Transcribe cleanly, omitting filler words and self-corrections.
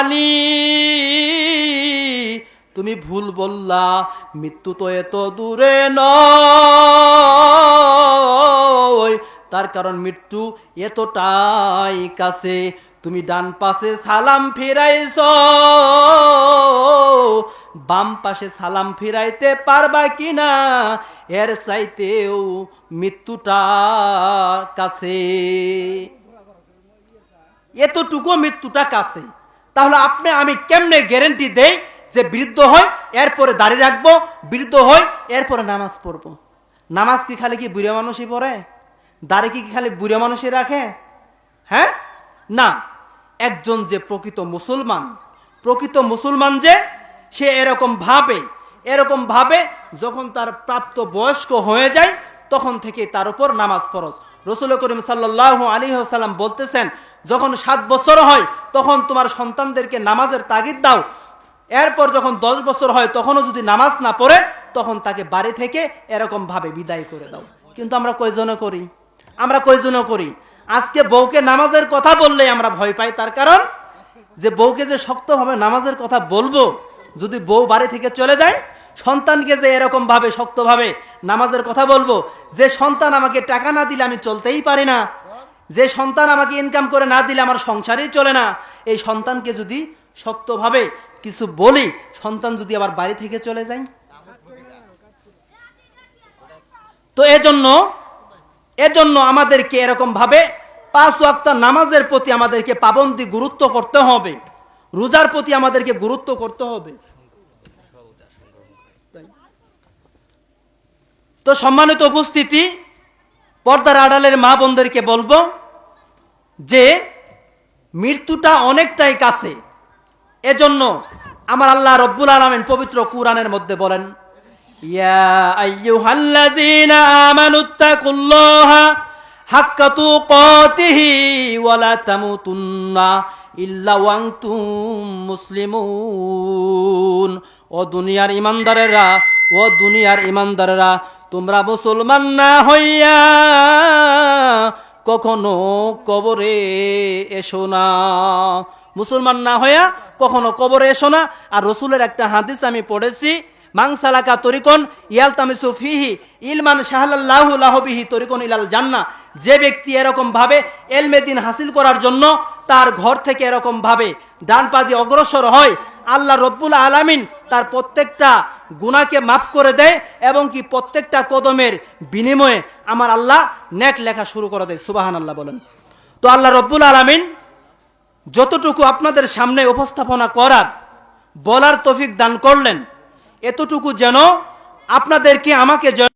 আলী, তুমি ভুল বললা, মৃত্যু তো এত দূরে নয়, তার কারণ মৃত্যু এতটাই কাছে। তুমি ডান পাশে সালাম ফিরাইছ, বাম পাশে সালাম ফিরাইতে পারবা কিনা, এর চাইতেও মৃত্যুটা কাছে, এতটুকু মৃত্যুটা কাছে। তাহলে আপনি আমি কেমনে গ্যারেন্টি দেই যে বৃদ্ধ হয় এরপরে দাড়ি রাখবো, বৃদ্ধ হয় এরপরে নামাজ পড়বো? নামাজ কি খালি কি বুড়া মানুষই পড়ে? দাড়ি কি খালি বুড়া মানুষই রাখে? হ্যাঁ, না। একজন যে প্রকৃত মুসলমান যে সে এরকম ভাবে যখন তার প্রাপ্ত বয়স্ক হয়ে যায় তখন থেকে তার উপর নামাজ ফরজ। রাসূল করিম সাল্লাল্লাহু আলাইহি ওয়াসাল্লাম বলতেছেন, যখন 7 বছর হয় তখন তোমার সন্তানদেরকে নামাজের তাগিদ দাও, এরপর যখন 10 বছর হয় তখনও যদি নামাজ না পড়ে তখন তাকে বাড়ি থেকে এরকম ভাবে বিদায় করে দাও। কিন্তু আমরা কয়জনে করি? আজকে বউকে নামাজের কথা বললেই আমরা ভয় পাই, তার কারণ যে বউকে যে শক্তভাবে নামাজের কথা বলবো, যদি বউ বাড়ি থেকে চলে যায়, সন্তানকে যে এরকম ভাবে শক্তভাবে নামাজের কথা বলবো, যে সন্তান আমাকে টাকা না দিলে আমি চলতেই পারি না, যে সন্তান আমাকে ইনকাম করে না দিলে আমার সংসারই চলে না, এই সন্তানকে যদি শক্তভাবে কিছু বলি, সন্তান যদি আবার বাড়ি থেকে চলে যায়। তো এজন্য আমাদেরকে এরকম ভাবে 5 ওয়াক্ত নামাজের প্রতি আমাদেরকে পাবন্দি গুরুত্ব করতে হবে, রোজার প্রতি আমাদেরকে গুরুত্ব করতে হবে। তো সম্মানিত উপস্থিতি, পর্দার আড়ালের মা বোনদেরকে বলবো যে মৃত্যুটা অনেকটাই কাছে। এজন্য আমার আল্লাহ রব্বুল আলামিন পবিত্র কুরআনের মধ্যে বলেন, ইয়া আইয়ুহাল্লাযীনা আমানুত্তাকুল্লাহা হাক্কা তুকাতিহি ওয়া লা তামুতুন্না ইল্লা ওয়া আনতুম মুসলিমুন। ও দুনিয়ার ইমানদারেরা, তোমরা মুসলমান না হইয়া কখনো কবরে এসো না। মুসলমান না হইয়া কখনো কবরে এসো না। আর রাসূলের একটা হাদিস আমি পড়েছি, মান সালাকা তরিকন ইয়ালতামিসু ফিহি ইলমান শাহালাল্লাহু লাহু বিহি তরিকন ইলাল জান্নাহ। যে ব্যক্তি এরকম ভাবে ইলমে দ্বীন হাসিল করার জন্য তার ঘর থেকে এরকম ভাবে ডান পা দিয়ে অগ্রসর হয়, আল্লাহ রব্বুল আলামিন তার প্রত্যেকটা গুনাহকে মাফ করে দেয় এবং কি প্রত্যেকটা কদমের বিনিময়ে আমার আল্লাহ নেক লেখা শুরু করে দেয়। সুবহানাল্লাহ বলেন। তো আল্লাহ রব্বুল আলামিন যতটুকু আপনাদের সামনে উপস্থাপনা বলার তৌফিক দান করলেন, এতটুকু যেন আপনাদেরকে আমাকে